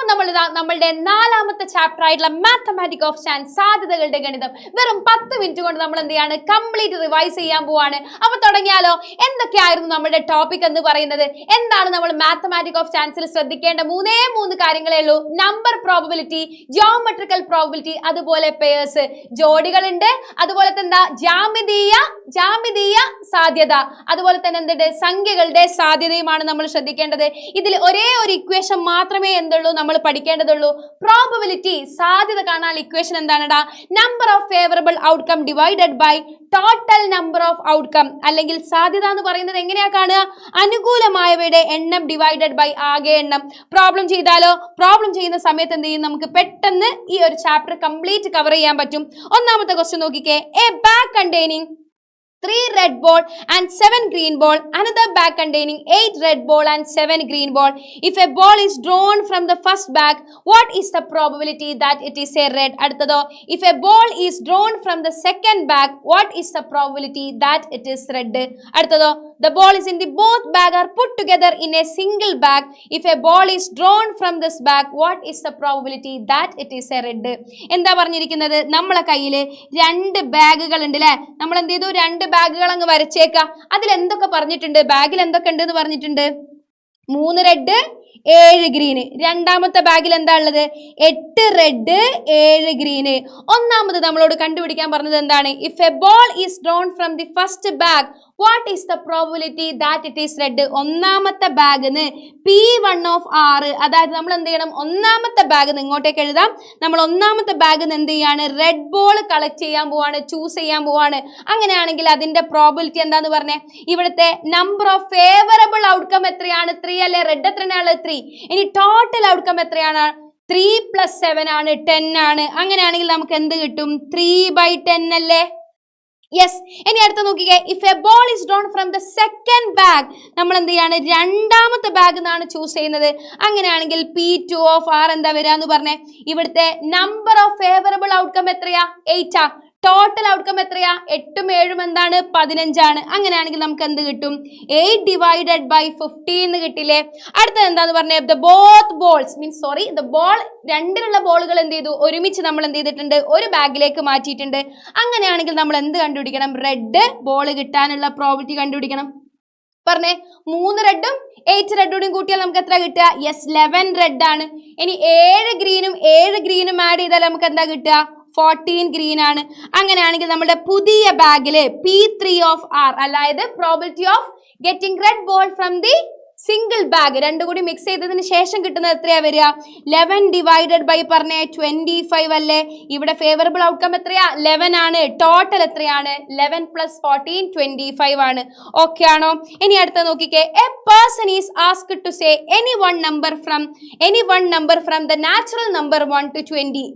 അപ്പൊ നമ്മളുടെ നാലാമത്തെ ചാപ്റ്റർ ആയിട്ടുള്ള മാത്തമാറ്റിക്സ് ഓഫ് ചാൻസ്, സാധ്യതകളുടെ ഗണിതം, വെറും 10 മിനിറ്റ് കൊണ്ട് നമ്മൾ എന്ത് ചെയ്യാണ്, കംപ്ലീറ്റ് റിവൈസ് ചെയ്യാൻ പോവാണ്. അപ്പൊ തുടങ്ങിയാലോ? എന്തൊക്കെയായിരുന്നു നമ്മുടെ ടോപ്പിക് എന്ന് പറയുന്നത്? എന്താണ് നമ്മൾ മാത്തമാറ്റിക്സ് ഓഫ് ചാൻസിൽ ശ്രദ്ധിക്കേണ്ട മൂന്ന് കാര്യങ്ങളേ ഉള്ളൂ. നമ്പർ പ്രോബബിലിറ്റി, ജിയോമെട്രിക്കൽ പ്രോബബിലിറ്റി, അതുപോലെ പെയേഴ്സ്, ജോഡികളുണ്ട്, അതുപോലെ തന്നെ ജാമിതീയ സാധ്യത, അതുപോലെ തന്നെ എന്തുണ്ട്, സംഖ്യകളുടെ സാധ്യതയുമാണ് നമ്മൾ ശ്രദ്ധിക്കേണ്ടത്. ഇതിൽ ഒരേ ഒരു ഇക്വേഷൻ മാത്രമേ എന്തുള്ളൂ നമ്മൾ പഠിക്കേണ്ടതുള്ളൂ. പ്രോബബിലിറ്റി, സാധ്യത കാണാൻ ഇക്വേഷൻ എന്താണെടാ? Number of favourable outcome divided by total number of outcome. അല്ലെങ്കിൽ സാധ്യത എന്ന് പറയുന്നത് എങ്ങനെയാ കാണുക? അനുകൂലമായവയുടെ എണ്ണം ഡിവൈഡഡ് ബൈ ആകെ എണ്ണം. പ്രോബ്ലം ചെയ്താലോ? പ്രോബ്ലം ചെയ്യുന്ന സമയത്ത് എന്ത് ചെയ്യും, നമുക്ക് പെട്ടെന്ന് ഈ ഒരു ചാപ്റ്റർ കംപ്ലീറ്റ് കവർ ചെയ്യാൻ പറ്റും. ഒന്നാമത്തെ ക്വസ്റ്റ്യൻ നോക്കിക്കേ. A bag containing 3 red ball and 7 green ball, another bag containing 8 red ball and 7 green ball. If a ball is drawn from the first bag, what is the probability that it is a red? അടുത്തതോ, if a ball is drawn from the second bag, what is the probability that it is red? അടുത്തതോ, the ball is in the both bag are put together in a single bag. If a ball is drawn from this bag, what is the probability that it is a red? എന്താ പറഞ്ഞിരിക്കുന്നത്? നമ്മളെ കയ്യിൽ 2 ബാഗുകൾ ഉണ്ട് അല്ലേ? നമ്മൾ എന്ത് ചെയ്തു? 2 ബാഗുകൾ അങ്ങ് വരച്ചേക്കാം. അതിൽ എന്തൊക്കെ പറഞ്ഞിട്ടുണ്ട്? ബാഗിൽ എന്തൊക്കെ ഉണ്ട് എന്ന് പറഞ്ഞിട്ടുണ്ട്? 3 റെഡ് 7 ഗ്രീന്. രണ്ടാമത്തെ ബാഗിൽ എന്താ ഉള്ളത്? 8 റെഡ് 7 ഗ്രീന്. ഒന്നാമത് നമ്മളോട് കണ്ടുപിടിക്കാൻ പറഞ്ഞത് എന്താണ്? If A ball is drawn from the first bag, what is the probability that it is red? ഒന്നാമത്തെ ബാഗിന്ന് P1 ഓഫ് R, അതായത് നമ്മൾ എന്ത് ചെയ്യണം? ഒന്നാമത്തെ ബാഗിന്ന് ഇങ്ങോട്ടേക്ക് എഴുതാം. നമ്മൾ ഒന്നാമത്തെ ബാഗിന്ന് എന്ത് ചെയ്യാണ്? റെഡ് ബോൾ കളക്ട് ചെയ്യാൻ പോവാണ്, ചൂസ് ചെയ്യാൻ പോവാണ്. അങ്ങനെയാണെങ്കിൽ അതിന്റെ പ്രോബബിലിറ്റി എന്താന്ന് പറഞ്ഞേ? ഇവിടുത്തെ നമ്പർ ഓഫ് ഫേവറബിൾ ഔട്ട്കം എത്രയാണ്? 3 അല്ലേ? റെഡ് എത്രയാണ്? 3. ഇനി ടോട്ടൽ ഔട്ട്കം എത്രയാണ്? 3 + 7 ആണ്, 10 ആണ്. അങ്ങനെയാണെങ്കിൽ നമുക്ക് എന്ത് കിട്ടും? 3/10 അല്ലേ? യെസ്. ഇനി അടുത്ത നോക്കിക്കേ. If A ball is drawn from the second bag, നമ്മൾ എന്ത് ചെയ്യാണ്? രണ്ടാമത്തെ ബാഗ് നിന്നാണ് ചൂസ് ചെയ്യുന്നത്. അങ്ങനെയാണെങ്കിൽ P2 ഓഫ് R എന്താ വരിക എന്ന് പറഞ്ഞേ? ഇവിടുത്തെ നമ്പർ ഓഫ് ഫേവറബിൾ ഔട്ട്കം എത്രയാ? 8 ആ. ടോട്ടൽ ഔട്ട്കം എത്രയാ? 8ഉം 7ഉം എന്താണ്? 15 ആണ്. അങ്ങനെയാണെങ്കിൽ നമുക്ക് എന്ത് കിട്ടും? 8 ഡിവൈഡഡ് ബൈ 15 കിട്ടില്ലേ? അടുത്തത് എന്താന്ന് പറഞ്ഞേ? The both balls means the ball, രണ്ടിലുള്ള ബോളുകൾ എന്ത് ചെയ്തു? ഒരുമിച്ച് നമ്മൾ എന്ത് ചെയ്തിട്ടുണ്ട്? ഒരു ബാഗിലേക്ക് മാറ്റിയിട്ടുണ്ട്. അങ്ങനെയാണെങ്കിൽ നമ്മൾ എന്ത് കണ്ടുപിടിക്കണം? റെഡ് ബോൾ കിട്ടാനുള്ള പ്രോബബിലിറ്റി കണ്ടുപിടിക്കണം. പറഞ്ഞേ. 3 റെഡും 8 റെഡും കൂട്ടിയാൽ നമുക്ക് എത്ര കിട്ടുക? യെസ്, 11 റെഡ് ആണ്. ഇനി 7 ഗ്രീനും ആഡ് ചെയ്താൽ നമുക്ക് എന്താ കിട്ടുക? 14 ഗ്രീൻ ആണ്. അങ്ങനെയാണെങ്കിൽ നമ്മുടെ പുതിയ ബാഗില് P3 ഓഫ് R, അതായത് probability of getting red ball from the single bag, രണ്ടും കൂടി മിക്സ് ചെയ്തതിന് ശേഷം കിട്ടുന്നത് എത്രയാ വരിക? 11 ഡിവൈഡഡ് ബൈ പറഞ്ഞേ 25 അല്ലേ? ഇവിടെ ഫേവറബിൾ ഔട്ട്കം എത്രയാ? 11 ആണ്. ടോട്ടൽ എത്രയാണ്? 11 + 14 25 ആണ്. ഓക്കെ ആണോ? ഇനി അടുത്ത നോക്കിക്കേ. A person is asked to say any one number from the natural number 1 to 20.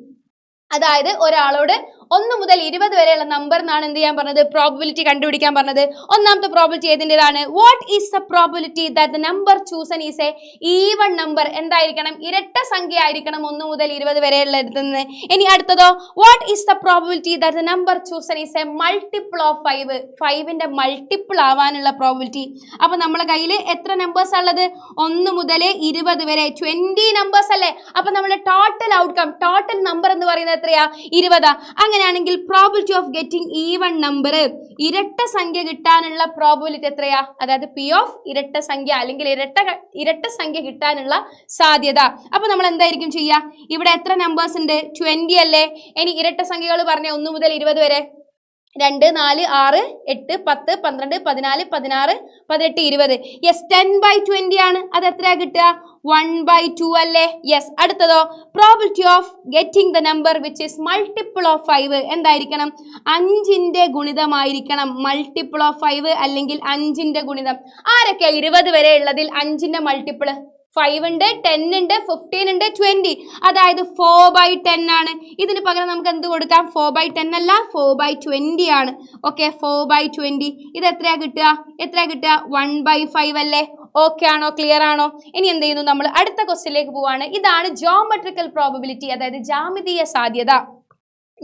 അതായത് ഒരാളോട് 1 മുതൽ 20 വരെയുള്ള നമ്പർ എന്നാണ് എന്ത് ചെയ്യാൻ പറഞ്ഞത്? പ്രോബബിലിറ്റി കണ്ടുപിടിക്കാൻ പറഞ്ഞത്. ഒന്നാമത്തെ പ്രോബബിലിറ്റി ഏതിൻ്റെതാണ്? What is the probability that the number chosen is a even number? എന്തായിരിക്കണം? ഇരട്ട സംഖ്യ ആയിരിക്കണം 1 മുതൽ 20 വരെയുള്ള എടുത്തുന്നത്. ഇനി അടുത്തതോ, what is the probability that the number chosen is a multiple of 5? 5ന്റെ മൾട്ടിപ്പിൾ ആവാനുള്ള പ്രോബബിലിറ്റി. അപ്പൊ നമ്മളെ കയ്യിൽ എത്ര നമ്പേഴ്സ് ഉള്ളത്? 1 മുതൽ 20 വരെ 20 നമ്പേഴ്സ് അല്ലേ? അപ്പൊ നമ്മുടെ ടോട്ടൽ ഔട്ട്കം, ടോട്ടൽ നമ്പർ എന്ന് പറയുന്നത് എത്രയാ? 20. അങ്ങനെയാണെങ്കിൽ probability of getting even number, ഇരട്ട സംഖ്യ കിട്ടാനുള്ള പ്രോബിലിറ്റി എത്രയാ? അതായത് P ഓഫ് ഇരട്ട സംഖ്യ അല്ലെങ്കിൽ ഇരട്ട സംഖ്യ കിട്ടാനുള്ള സാധ്യത. അപ്പൊ നമ്മൾ എന്തായിരിക്കും ചെയ്യുക? ഇവിടെ എത്ര നമ്പേഴ്സ് ഉണ്ട്? 20 അല്ലേ? ഇനി ഇരട്ട സംഖ്യകൾ പറഞ്ഞ 1 മുതൽ 20 വരെ 2, 4, 6, 8, 10, 12, 14, 16, 18, 20. യെസ്, 10/20 ആണ്. അത് എത്രയാ കിട്ടുക? 1/2 അല്ലേ? യെസ്. അടുത്തതോ, probability of getting the number which is multiple of 5 എന്തായിരിക്കണം? 5ന്റെ ഗുണിതമായിരിക്കണം. മൾട്ടിപ്പിൾ ഓഫ് 5 അല്ലെങ്കിൽ 5ന്റെ ഗുണിതം. ആരൊക്കെ 20 വരെ ഉള്ളതിൽ 5ന്റെ മൾട്ടിപ്പിൾ? 5 ഉണ്ട്, 10 ഉണ്ട്, 15 ഉണ്ട്, 20. അതായത് 4/10 ആണ്. ഇതിന് പകരം നമുക്ക് എന്ത് കൊടുക്കാം? 4/10 അല്ല, 4/20 ആണ്. ഓക്കെ, 4/20. ഇത് എത്രയാ കിട്ടുക? 1/5 അല്ലേ? ഓക്കെ ആണോ? ക്ലിയർ ആണോ? ഇനി എന്ത് ചെയ്യുന്നു? നമ്മൾ അടുത്ത ക്വസ്റ്റ്യനിലേക്ക് പോവാണ്. ഇതാണ് ജിയോമെട്രിക്കൽ പ്രോബബിലിറ്റി, അതായത് ജാമിതീയ സാധ്യത.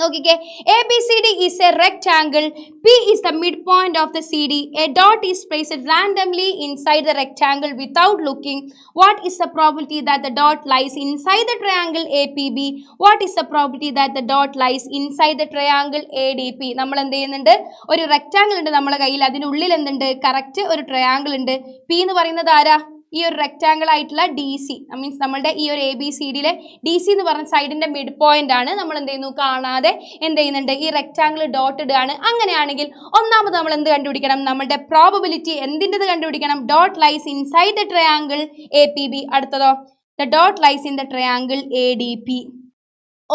നോക്കിക്കേ, ABCD is a rectangle. P is the midpoint of the CD. A dot is placed randomly inside the rectangle without looking. What is the probability that the dot lies inside the triangle APB? What is the probability that the dot lies inside the triangle ADP? നമ്മൾ എന്ത് ചെയ്യുന്നുണ്ട്, ഒരു rectangle ഉണ്ട് നമ്മുടെ കയ്യിൽ, അതിനുള്ളിൽ എന്തുണ്ട്, correct ഒരു ട്രയാങ്കിൾ ഉണ്ട്. P എന്ന് പറയുന്നത് ആരാ, ഈ ഒരു റെക്റ്റാങ്കിൾ ആയിട്ടുള്ള DC, മീൻസ് നമ്മളുടെ ഈ ഒരു ABCDയിലെ DC എന്ന് പറഞ്ഞ സൈഡിന്റെ മിഡ് പോയിന്റ് ആണ്. നമ്മൾ എന്ത് ചെയ്യുന്നു, കാണാതെ എന്ത് ചെയ്യുന്നുണ്ട്, ഈ റെക്റ്റാങ്കിൾ ഡോട്ട് ഇടുകയാണ്. അങ്ങനെയാണെങ്കിൽ ഒന്നാമത് നമ്മൾ എന്ത് കണ്ടുപിടിക്കണം, നമ്മളുടെ പ്രോബബിലിറ്റി എന്തിൻ്റെത് കണ്ടുപിടിക്കണം, dot lies inside the triangle APB. അടുത്തതോ, the dot lies in the triangle ADP.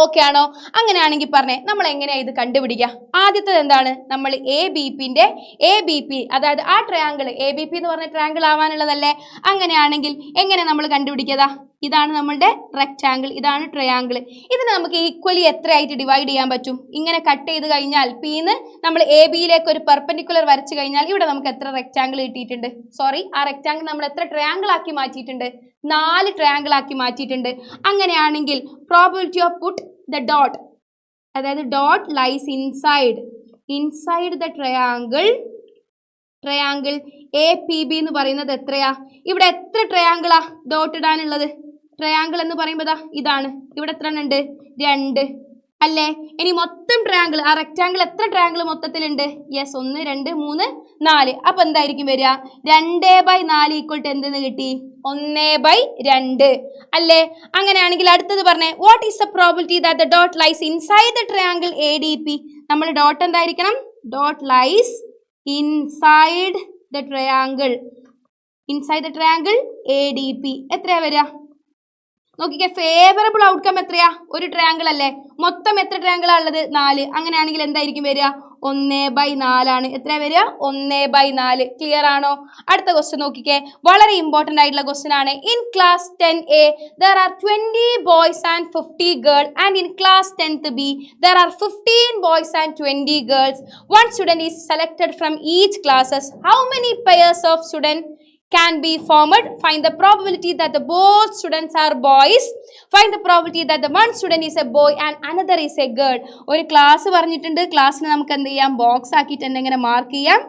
Okay ആണോ? അങ്ങനെയാണെങ്കിൽ പറഞ്ഞേ നമ്മൾ എങ്ങനെയാണ് ഇത് കണ്ടുപിടിക്കുക? ആദ്യത്തേത് എന്താണ്, നമ്മൾ ABP അതായത് ആ ട്രയാങ്കിൾ ABP എന്ന് പറഞ്ഞ ട്രയാങ്കിൾ ആവാനുള്ളതല്ലേ. അങ്ങനെയാണെങ്കിൽ എങ്ങനെ നമ്മൾ കണ്ടുപിടിക്കുക? ഇതാണ് നമ്മളുടെ റെക്റ്റാങ്കിൾ, ഇതാണ് ട്രയാങ്കിൾ. ഇതിനെ നമുക്ക് ഈക്വലി എത്രയായിട്ട് ഡിവൈഡ് ചെയ്യാൻ പറ്റും? ഇങ്ങനെ കട്ട് ചെയ്ത് കഴിഞ്ഞാൽ Pന്ന് നമ്മൾ ABയിലേക്ക് ഒരു പെർപെൻഡിക്കുലർ വരച്ചു കഴിഞ്ഞാൽ ഇവിടെ നമുക്ക് എത്ര റെക്റ്റാങ്കിൾ കിട്ടിയിട്ടുണ്ട്? സോറി, ആ റെക്റ്റാങ്കിൾ നമ്മൾ എത്ര ട്രയാങ്കിൾ ആക്കി മാറ്റിയിട്ടുണ്ട്? 4 ട്രയാങ്കിൾ ആക്കി മാറ്റിയിട്ടുണ്ട്. അങ്ങനെയാണെങ്കിൽ probability of put the dot, അതായത് dot lies inside the triangle APB എന്ന് പറയുന്നത് എത്രയാ? ഇവിടെ എത്ര ട്രയാങ്കിളാ ഡോട്ട് ഇടാനുള്ളത്? ട്രയാങ്കിൾ എന്ന് പറയുമ്പോൾ ഇതാണ്, ഇവിടെ എത്ര ഉണ്ട്? 2 അല്ലേ? ഇനി മൊത്തം ട്രയാങ്കിൾ, ആ റെക്റ്റാങ്കിൾ എത്ര ട്രയാങ്കിൾ മൊത്തത്തിലുണ്ട്? യെസ്, 1 2 3 4. അപ്പൊ എന്തായിരിക്കും വരിക? 2/4 = എന്തെന്ന് കിട്ടി? 1/2 അല്ലേ? അങ്ങനെയാണെങ്കിൽ അടുത്തത് പറഞ്ഞേ, what is the probability that the dot lies inside the triangle ADP? നമ്മൾ ഡോട്ട് എന്തായിരിക്കണം? Dot lies inside the triangle ADP. എത്രയാ വരിക? നോക്കിക്കേ, ഫേവറബിൾ ഔട്ട്കം എത്രയാ? ഒരു ട്രയാങ്കിൾ അല്ലേ, മൊത്തം എത്ര ട്രയാങ്കിളാ ഉള്ളത്? 4. അങ്ങനെയാണെങ്കിൽ എന്തായിരിക്കും വരിക? 1/4 ആണ്. എത്ര വരിക? 1/4. ക്ലിയർ ആണോ? അടുത്ത ക്വസ്റ്റ്യൻ നോക്കിക്കേ, വളരെ ഇമ്പോർട്ടൻ്റ് ആയിട്ടുള്ള ക്വസ്റ്റ്യൻ ആണ്. In class 10A there are 20 boys and 50 girls, and in class 10th B there are 15 boys and 20 girls. One student is selected from each classes. How many pairs of students can be formed? Find the probability that the both students are boys. Find the probability that the one student is a boy and another is a girl. ഒരു class പറഞ്ഞിട്ടുണ്ട്, ക്ലാസ്സിന് നമുക്ക് എന്ത് ചെയ്യാം, box ആക്കിയിട്ട് എങ്ങനെ mark ചെയ്യാം.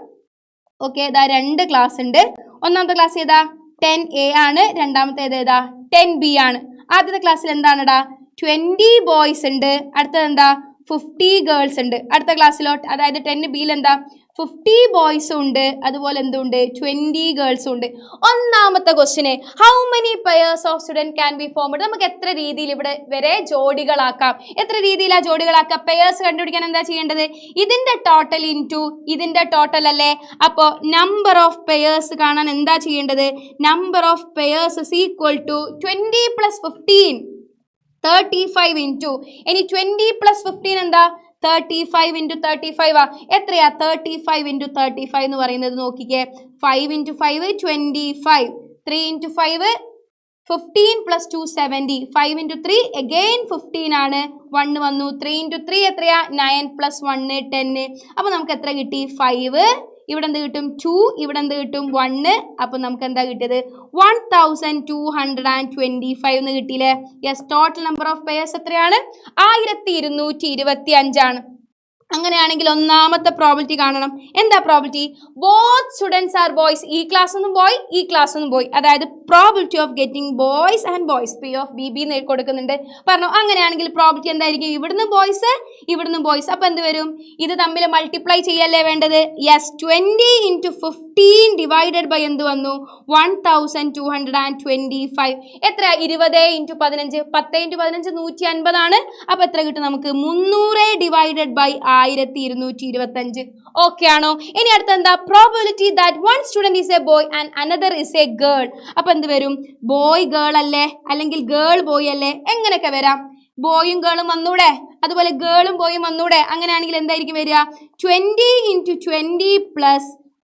Okay, ഇതാ 2 ക്ലാസ് ഉണ്ട്. ഒന്നാമത്തെ ക്ലാസ് ഏതാ? 10A ആണ്. രണ്ടാമത്തെ ഏതാ? 10B ആണ്. ആദ്യത്തെ ക്ലാസ്സിൽ എന്താണെടാ? 20 ബോയ്സ് ഉണ്ട്. അടുത്തത് എന്താ? 50 ഗേൾസ് ഉണ്ട്. അടുത്ത ക്ലാസ്സിലോ, അതായത് 10Bയിൽ എന്താ? 50 ബോയ്സും ഉണ്ട്, അതുപോലെ എന്തുണ്ട്? 20 ഗേൾസും ഉണ്ട്. ഒന്നാമത്തെ question how many pairs of student can be formed? നമുക്ക് എത്ര രീതിയിൽ ഇവിടെ വരെ ജോഡികളാക്കാം. എത്ര രീതിയിലാ ജോഡികളാക്കാം? പെയർസ് കണ്ടുപിടിക്കാൻ എന്താ ചെയ്യേണ്ടത്? ഇതിന്റെ ടോട്ടൽ ഇൻറ്റു ഇതിന്റെ ടോട്ടൽ അല്ലേ. അപ്പോൾ നമ്പർ ഓഫ് പെയർസ് കാണാൻ എന്താ ചെയ്യേണ്ടത്? Number of pairs is equal to 20 + 15 35 into, ഇനി 20 + 15 എന്താ? 35 × 35 എത്രയാ? 35 × 35 എന്ന് പറയുന്നത് നോക്കിക്കേ, 5 × 5 25, 3 × 5 15 + 2 70, 5 × 3 again 15 ആണ്, 1 വന്നു, 3 × 3 എത്രയാ? 9 + 1 10. അപ്പോൾ നമുക്ക് എത്ര കിട്ടി? 5. ഇവിടെ എന്ത് കിട്ടും? 2. ഇവിടെ എന്ത് കിട്ടും? 1. അപ്പം നമുക്ക് എന്താ കിട്ടിയത്? 1225 എന്ന് കിട്ടിയില്ലേ? Yes, total number of pairs എത്രയാണ്? 1225 ആണ്. അങ്ങനെയാണെങ്കിൽ ഒന്നാമത്തെ പ്രോബിലിറ്റി കാണണം. എന്താ probability? Both students are boys. ഈ ക്ലാസ് ഒന്നും ബോയ്, ഈ ക്ലാസ് ഒന്നും ബോയ്. അതായത് probability of getting boys and boys, P of BB എന്ന് കൊടുക്കുന്നുണ്ട് പറഞ്ഞു. അങ്ങനെയാണെങ്കിൽ പ്രോബിലിറ്റി എന്തായിരിക്കും? ഇവിടുന്ന് ബോയ്സ്, ഇവിടുന്ന് ബോയ്സ്. അപ്പം എന്ത് വരും? ഇത് തമ്മിൽ മൾട്ടിപ്ലൈ ചെയ്യല്ലേ വേണ്ടത്? യെസ്, 20 × 15 ഡിവൈഡഡ് ബൈ എന്ത് വന്നു? 1225. എത്ര? 20 × 15, 10 × 15 150 ആണ്. അപ്പം എത്ര കിട്ടും നമുക്ക്? 300 ഡിവൈഡഡ് ബൈ 1225. ഓക്കെ ആണോ? ഇനി അടുത്ത എന്താ? Probability that one student is A boy and another is A girl. അപ്പൊ എന്ത് വരും? ബോയ് ഗേൾ അല്ലേ, അല്ലെങ്കിൽ ഗേൾ ബോയ് അല്ലേ? എങ്ങനെയൊക്കെ വരാം? ബോയും ഗേളും വന്നൂടെ, അതുപോലെ ഗേളും ബോയും വന്നൂടെ. അങ്ങനെയാണെങ്കിൽ എന്തായിരിക്കും വരിക? 20 × 20 +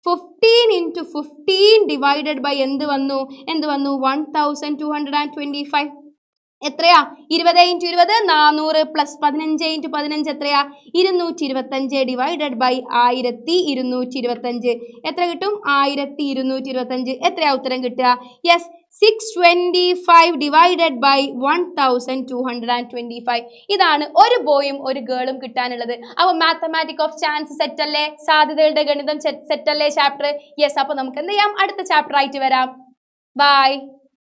15 × 15 ഡിവൈഡഡ് ബൈ എന്ത് വന്നു? 1225. എത്രയാ? 20 × 20 400 + 15 × 15 എത്രയാ? 225 ഡിവൈഡഡ് ബൈ 1225. എത്ര കിട്ടും? 1225. എത്രയാ ഉത്തരം കിട്ടുക? Yes, 625 divided by 1225. ഇതാണ് ഒരു ബോയും ഒരു ഗേളും കിട്ടാനുള്ളത്. അപ്പൊ മാത്തമാറ്റിക് ഓഫ് ചാൻസ് സെറ്റ് അല്ലേ, സാധ്യതകളുടെ ഗണിതം സെറ്റ് അല്ലേ ചാപ്റ്റർ? യെസ്. അപ്പൊ നമുക്ക് എന്ത് ചെയ്യാം, അടുത്ത ചാപ്റ്റർ ആയിട്ട് വരാം. ബൈ.